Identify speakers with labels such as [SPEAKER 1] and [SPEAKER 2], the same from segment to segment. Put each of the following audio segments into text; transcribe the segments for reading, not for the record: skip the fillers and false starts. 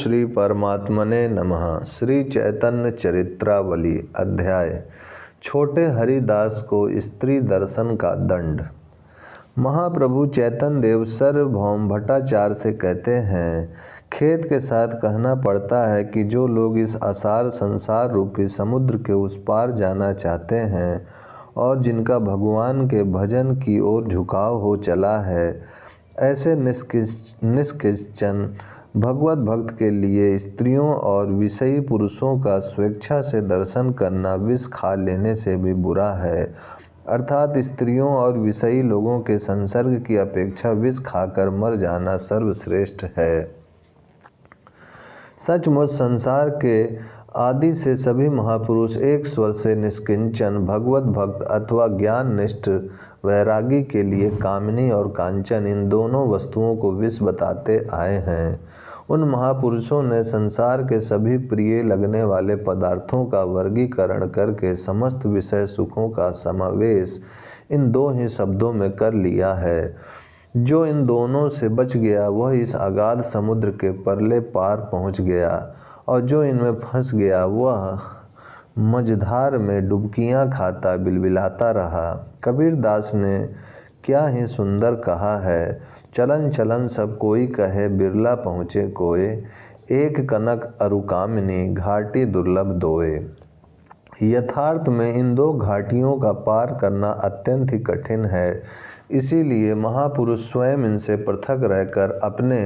[SPEAKER 1] श्री परमात्मने नमः। श्री चैतन्य चरित्रावली अध्याय छोटे हरिदास को स्त्री दर्शन का दंड। महाप्रभु चैतन्य देव सार्वभौम भट्टाचार्य से कहते हैं, खेद के साथ कहना पड़ता है कि जो लोग इस असार संसार रूपी समुद्र के उस पार जाना चाहते हैं और जिनका भगवान के भजन की ओर झुकाव हो चला है, ऐसे निष्किंचन भगवत भक्त के लिए स्त्रियों और विषयी पुरुषों का स्वेच्छा से दर्शन करना विष खा लेने से भी बुरा है। अर्थात स्त्रियों और विषयी लोगों के संसर्ग की अपेक्षा विष खाकर मर जाना सर्वश्रेष्ठ है। सचमुच संसार के आदि से सभी महापुरुष एक स्वर से निष्किंचन भगवत भक्त अथवा ज्ञान निष्ठ वैरागी के लिए कामिनी और कांचन इन दोनों वस्तुओं को विष बताते आए हैं। उन महापुरुषों ने संसार के सभी प्रिय लगने वाले पदार्थों का वर्गीकरण करके समस्त विषय सुखों का समावेश इन दो ही शब्दों में कर लिया है। जो इन दोनों से बच गया वह इस अगाध समुद्र के परले पार पहुँच गया, और जो इनमें फंस गया वह मझधार में डुबकियां खाता बिलबिलाता रहा। कबीर दास ने क्या ही सुंदर कहा है, चलन चलन सब कोई कहे बिरला पहुँचे कोय, एक कनक अरुकामिनी घाटी दुर्लभ दोए। यथार्थ में इन दो घाटियों का पार करना अत्यंत ही कठिन है। इसीलिए महापुरुष स्वयं इनसे पृथक रहकर अपने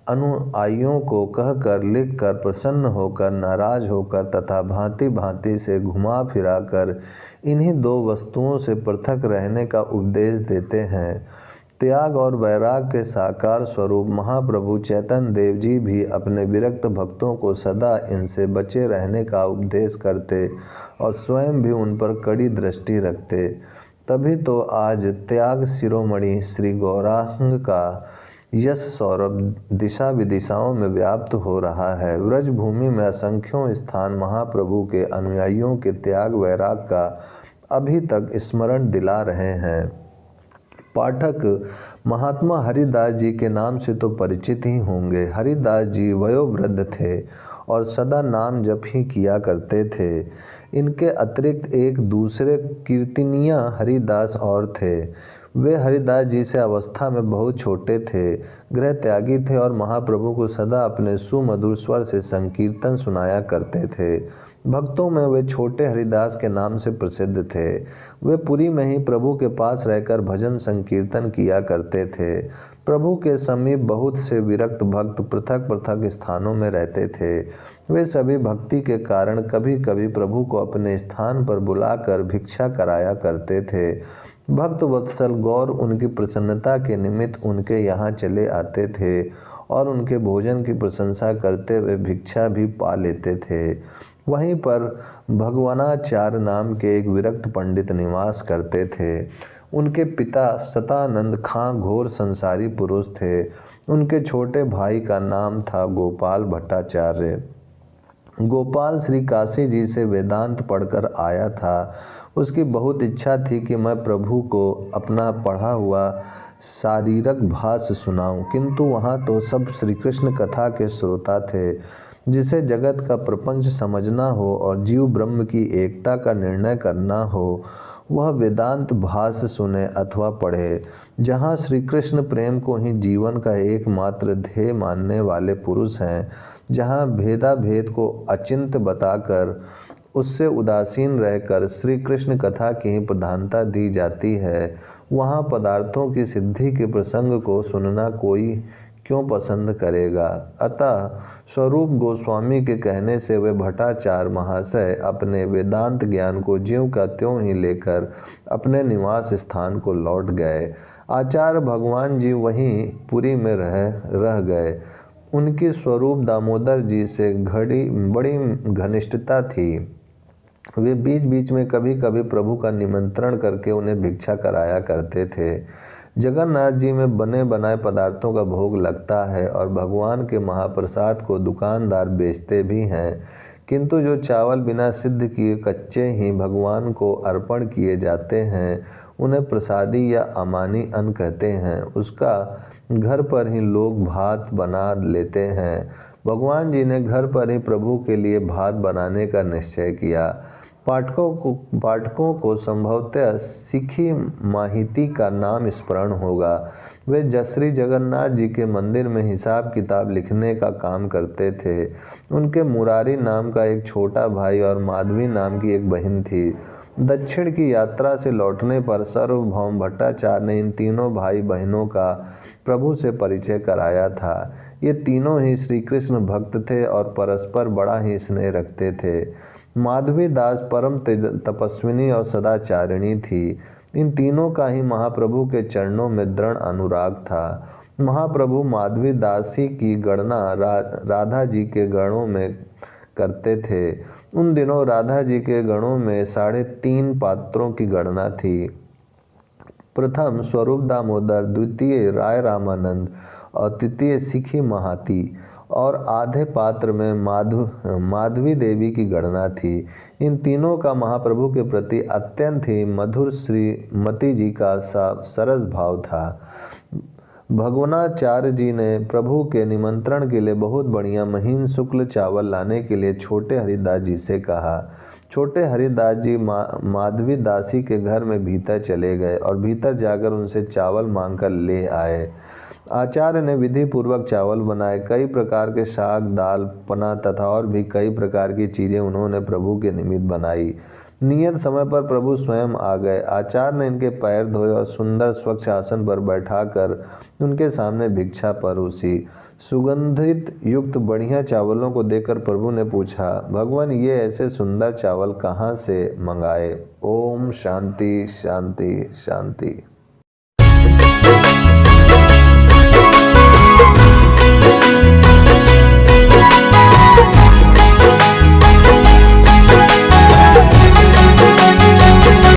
[SPEAKER 1] अनुयायियों को कहकर लिखकर प्रसन्न होकर नाराज होकर तथा भांति भांति से घुमा फिरा कर इन्हीं दो वस्तुओं से पृथक रहने का उपदेश देते हैं। त्याग और वैराग के साकार स्वरूप महाप्रभु चैतन्य देव जी भी अपने विरक्त भक्तों को सदा इनसे बचे रहने का उपदेश करते और स्वयं भी उन पर कड़ी दृष्टि रखते। तभी तो आज त्याग शिरोमणि श्री गौरांग का यश सौरभ दिशा विदिशाओं में व्याप्त हो रहा है। व्रज भूमि में असंख्यों स्थान महाप्रभु के अनुयायियों के त्याग वैराग का अभी तक स्मरण दिला रहे हैं। पाठक महात्मा हरिदास जी के नाम से तो परिचित ही होंगे। हरिदास जी वयोवृद्ध थे और सदा नाम जप ही किया करते थे। इनके अतिरिक्त एक दूसरे कीर्तनिया हरिदास और थे। वे हरिदास जी से अवस्था में बहुत छोटे थे, गृह त्यागी थे और महाप्रभु को सदा अपने सुमधुर स्वर से संकीर्तन सुनाया करते थे। भक्तों में वे छोटे हरिदास के नाम से प्रसिद्ध थे। वे पुरी में ही प्रभु के पास रहकर भजन संकीर्तन किया करते थे। प्रभु के समीप बहुत से विरक्त भक्त पृथक पृथक स्थानों में रहते थे। वे सभी भक्ति के कारण कभी कभी प्रभु को अपने स्थान पर बुलाकर भिक्षा कराया करते थे। भक्त वत्सल गौर उनकी प्रसन्नता के निमित्त उनके यहाँ चले आते थे और उनके भोजन की प्रशंसा करते हुए भिक्षा भी पा लेते थे। वहीं पर भगवानाचार्य नाम के एक विरक्त पंडित निवास करते थे। उनके पिता सतानंद खां घोर संसारी पुरुष थे। उनके छोटे भाई का नाम था गोपाल भट्टाचार्य। गोपाल श्री काशी जी से वेदांत पढ़कर आया था। उसकी बहुत इच्छा थी कि मैं प्रभु को अपना पढ़ा हुआ शारीरक भाष्य सुनाऊं, किंतु वहाँ तो सब श्री कृष्ण कथा के श्रोता थे। जिसे जगत का प्रपंच समझना हो और जीव ब्रह्म की एकता का निर्णय करना हो, वह वेदांत भाष्य सुने अथवा पढ़े। जहाँ श्री कृष्ण प्रेम को ही जीवन का एकमात्र ध्येय मानने वाले पुरुष हैं, जहाँ भेदा भेद को अचिंत्य बताकर उससे उदासीन रहकर श्री कृष्ण कथा की ही प्रधानता दी जाती है, वहाँ पदार्थों की सिद्धि के प्रसंग को सुनना कोई क्यों पसंद करेगा। अतः स्वरूप गोस्वामी के कहने से वे भट्टाचार्य महाशय अपने वेदांत ज्ञान को ज्यों का त्यों ही लेकर अपने निवास स्थान को लौट गए। आचार्य भगवान जी वहीं पुरी में रह गए। उनकी स्वरूप दामोदर जी से बड़ी घनिष्ठता थी। वे बीच बीच में कभी कभी प्रभु का निमंत्रण करके उन्हें भिक्षा कराया करते थे। जगन्नाथ जी में बने बनाए पदार्थों का भोग लगता है और भगवान के महाप्रसाद को दुकानदार बेचते भी हैं, किंतु जो चावल बिना सिद्ध किए कच्चे ही भगवान को अर्पण किए जाते हैं उन्हें प्रसादी या अमानी अन्न कहते हैं। उसका घर पर ही लोग भात बना लेते हैं भगवान जी ने घर पर ही प्रभु के लिए भात बनाने का निश्चय किया। पाठकों को संभवतः सिखी माहिती का नाम स्मरण होगा। वे श्री जगन्नाथ जी के मंदिर में हिसाब किताब लिखने का काम करते थे। उनके मुरारी नाम का एक छोटा भाई और माधवी नाम की एक बहन थी। दक्षिण की यात्रा से लौटने पर सार्वभौम भट्टाचार्य ने इन तीनों भाई बहनों का प्रभु से परिचय कराया था। ये तीनों ही श्री कृष्ण भक्त थे और परस्पर बड़ा ही स्नेह रखते थे। माधवी दास परम तपस्विनी और सदाचारिणी थी। इन तीनों का ही महाप्रभु के चरणों में दृढ़ अनुराग था। महाप्रभु माधवी दासी की गणना राधा जी के गणों में करते थे। उन दिनों राधा जी के गणों में 3.5 पात्रों की गणना थी। प्रथम स्वरूप दामोदर, द्वितीय राय रामानंद और तृतीय सिखी महाती और आधे पात्र में माधवी देवी की गणना थी। इन तीनों का महाप्रभु के प्रति अत्यंत ही मधुर श्रीमती जी का सरस भाव था। भगवानाचार्य जी ने प्रभु के निमंत्रण के लिए बहुत बढ़िया महीन शुक्ल चावल लाने के लिए छोटे हरिदास जी से कहा। छोटे हरिदास जी माधवी दासी के घर में भीतर चले गए और भीतर जाकर उनसे चावल मांगकर ले आए। आचार्य ने विधि पूर्वक चावल बनाए। कई प्रकार के साग, दाल, पना तथा और भी कई प्रकार की चीज़ें उन्होंने प्रभु के निमित्त बनाई। नियत समय पर प्रभु स्वयं आ गए। आचार्य ने इनके पैर धोए और सुंदर स्वच्छ आसन पर बैठाकर उनके सामने भिक्षा परोसी। सुगंधित युक्त बढ़िया चावलों को देखकर प्रभु ने पूछा, भगवान ये ऐसे सुंदर चावल कहाँ से मंगाए? ओम शांति शांति शांति।